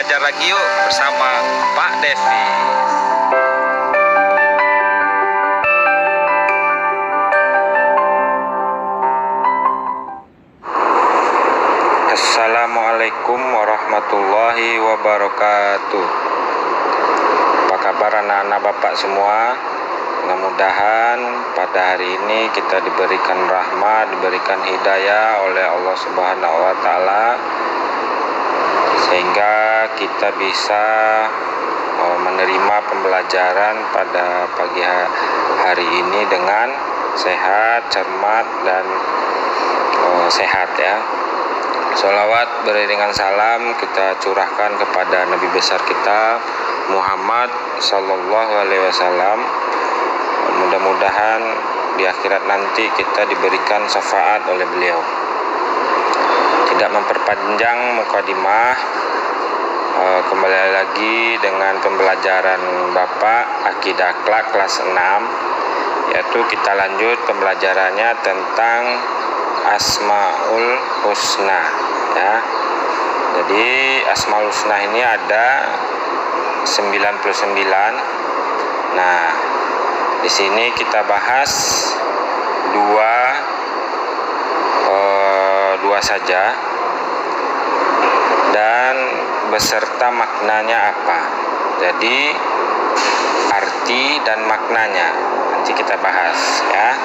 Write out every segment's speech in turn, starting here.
belajar lagi yuk bersama Pak Devi. Assalamualaikum warahmatullahi wabarakatuh. Apa kabar anak-anak Bapak semua? Mudah-mudahan pada hari ini kita diberikan rahmat, diberikan hidayah oleh Allah Subhanahu wa Ta'ala, sehingga kita bisa menerima pembelajaran pada pagi hari ini dengan sehat, cermat, dan sehat ya. Sholawat beriringan salam kita curahkan kepada Nabi besar kita Muhammad Sallallahu Alaihi Wasallam. Mudah-mudahan di akhirat nanti kita diberikan syafaat oleh beliau. Tidak memperpanjang mukadimah, kembali lagi dengan pembelajaran Bapak Akidah Akhlak kelas 6, yaitu kita lanjut pembelajarannya tentang Asmaul Husna ya. Jadi Asmaul Husna ini ada 99. Nah, di sini kita bahas dua saja, dan beserta maknanya apa. Jadi arti dan maknanya nanti kita bahas ya.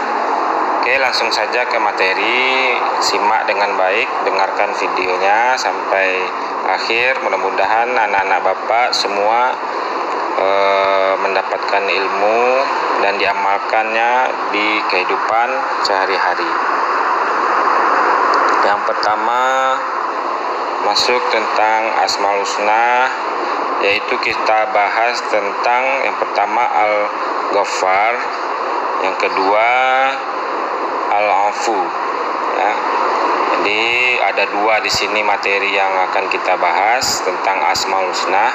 Oke, langsung saja ke materi. Simak dengan baik, dengarkan videonya sampai akhir. Mudah-mudahan anak-anak Bapak semua mendapatkan ilmu dan diamalkannya di kehidupan sehari-hari. Yang pertama masuk tentang Asmaul Husna, yaitu kita bahas tentang yang pertama Al-Ghaffar, yang kedua Al-Afu ya. Jadi ada dua di sini materi yang akan kita bahas tentang Asmaul Husna,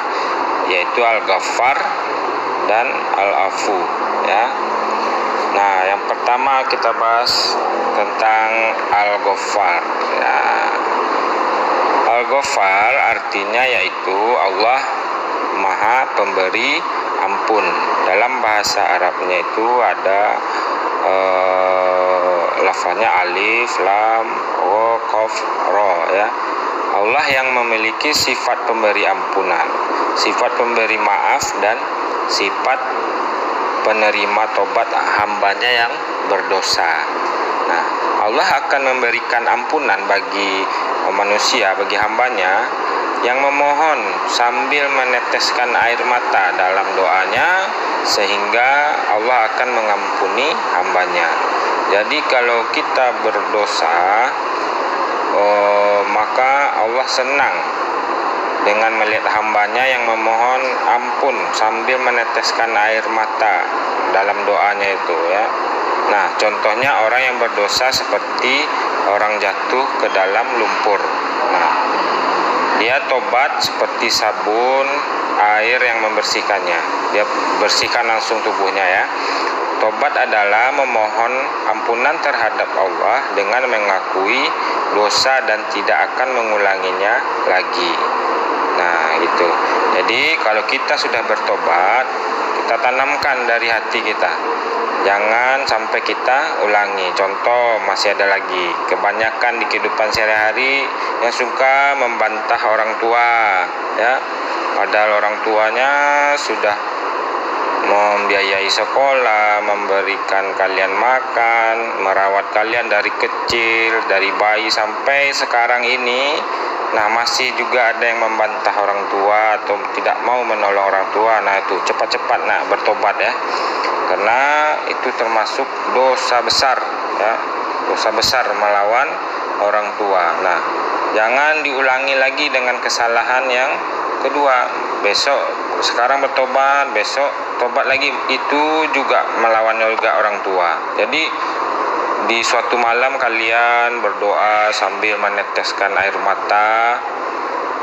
yaitu Al-Ghaffar dan Al-Afu ya. Nah, yang pertama kita bahas tentang Al-Ghaffar ya. Al-Ghaffar artinya yaitu Allah Maha Pemberi Ampun. Dalam bahasa Arabnya itu ada lafaznya alif, lam, wa, qaf, ra ya. Allah yang memiliki sifat pemberi ampunan, sifat pemberi maaf, dan sifat penerima tobat hambanya yang berdosa. Nah, Allah akan memberikan ampunan bagi manusia, bagi hambanya yang memohon sambil meneteskan air mata dalam doanya, sehingga Allah akan mengampuni hambanya. Jadi kalau kita berdosa, maka Allah senang dengan melihat hambanya yang memohon ampun sambil meneteskan air mata dalam doanya itu ya. Nah, contohnya orang yang berdosa seperti orang jatuh ke dalam lumpur. Nah, dia tobat seperti sabun air yang membersihkannya. Dia bersihkan langsung tubuhnya ya. Tobat adalah memohon ampunan terhadap Allah dengan mengakui dosa dan tidak akan mengulanginya lagi. Nah, itu. Jadi kalau kita sudah bertobat, kita tanamkan dari hati kita. Jangan sampai kita ulangi. Contoh, masih ada lagi. Kebanyakan di kehidupan sehari-hari yang suka membantah orang tua ya. Padahal orang tuanya sudah membiayai sekolah, memberikan kalian makan, merawat kalian dari kecil, dari bayi sampai sekarang ini. Nah, masih juga ada yang membantah orang tua atau tidak mau menolong orang tua. Nah, itu cepat-cepat nak bertobat ya. Karena itu termasuk dosa besar ya. Dosa besar melawan orang tua. Nah, jangan diulangi lagi dengan kesalahan yang kedua. Sekarang bertobat, besok tobat lagi, itu juga melawan juga orang tua. Jadi di suatu malam kalian berdoa sambil meneteskan air mata.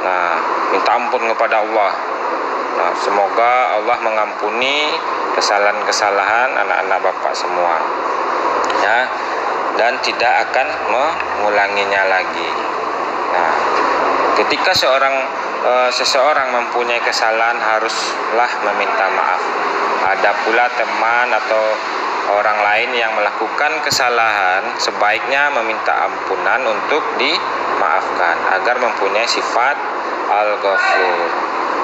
Nah, minta ampun kepada Allah. Nah, semoga Allah mengampuni kesalahan-kesalahan anak-anak Bapak semua ya, dan tidak akan mengulanginya lagi. Nah, ketika seorang seseorang mempunyai kesalahan haruslah meminta maaf. Ada pula teman atau orang lain yang melakukan kesalahan, sebaiknya meminta ampunan untuk dimaafkan agar mempunyai sifat Al-Ghafur.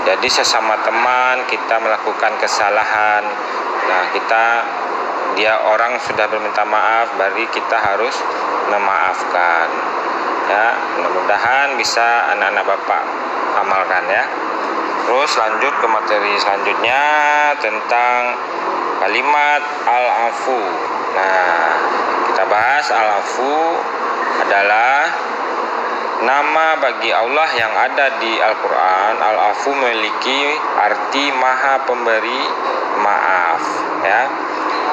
Jadi sesama teman kita melakukan kesalahan, nah dia orang sudah berminta maaf, berarti kita harus memaafkan. Ya, mudah-mudahan bisa anak-anak Bapak amalkan ya. Terus lanjut ke materi selanjutnya tentang kalimat al-afu. Nah, kita bahas al-afu adalah nama bagi Allah yang ada di Al-Quran. Al-afu memiliki arti maha pemberi maaf ya.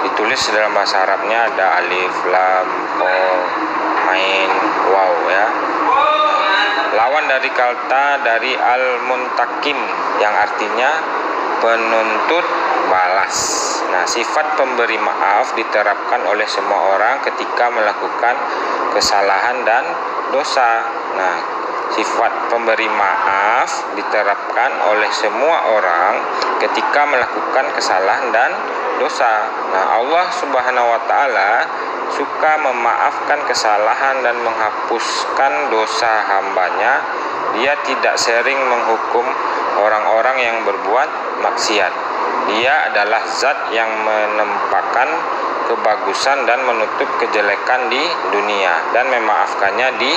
Ditulis dalam bahasa Arabnya ada alif, lam, ain, waw ya. Lawan dari kata dari al-muntakim yang artinya penuntut balas. Nah, sifat pemberi maaf diterapkan oleh semua orang ketika melakukan kesalahan dan dosa. Nah, sifat pemberi maaf diterapkan oleh semua orang ketika melakukan kesalahan dan dosa. Nah, Allah Subhanahu wa taala suka memaafkan kesalahan dan menghapuskan dosa hambanya. Dia tidak sering menghukum orang-orang yang berbuat maksiat. Dia adalah zat yang menempatkan kebagusan dan menutup kejelekan di dunia dan memaafkannya di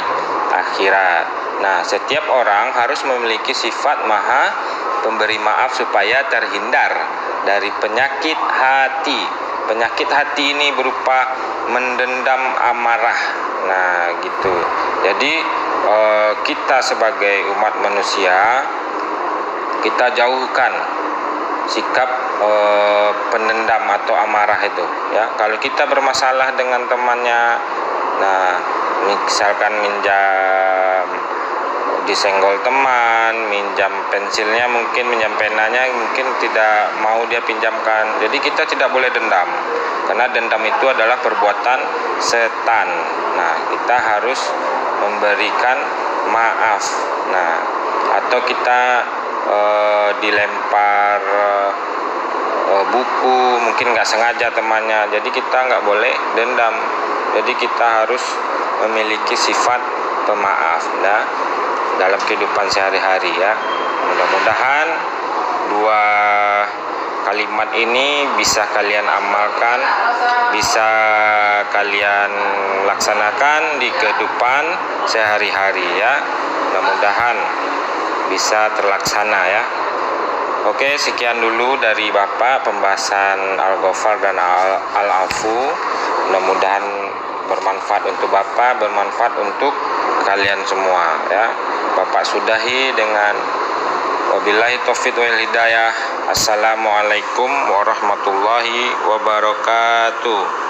akhirat. Nah, setiap orang harus memiliki sifat maha pemberi maaf supaya terhindar dari penyakit hati. Penyakit hati ini berupa mendendam amarah. Nah, gitu. Jadi kita sebagai umat manusia, kita jauhkan sikap pendendam atau amarah itu ya. Kalau kita bermasalah dengan temannya, nah misalkan minjam disenggol teman, minjam pensilnya, mungkin minjam penanya, mungkin tidak mau dia pinjamkan. Jadi kita tidak boleh dendam, karena dendam itu adalah perbuatan setan. Nah, kita harus memberikan maaf. Nah, atau kita dilempar buku, mungkin nggak sengaja temannya, jadi kita nggak boleh dendam. Jadi kita harus memiliki sifat pemaaf dalam kehidupan sehari-hari ya. Mudah-mudahan dua kalimat ini bisa kalian amalkan, bisa kalian laksanakan di kehidupan sehari-hari ya. Mudah-mudahan bisa terlaksana ya. Oke, sekian dulu dari Bapak pembahasan Al-Ghafar dan Al-Afu. Mudah-mudahan bermanfaat untuk Bapak, bermanfaat untuk kalian semua ya. Bapak sudahi dengan wabillahi taufiq wal hidayah. Assalamualaikum warahmatullahi wabarakatuh.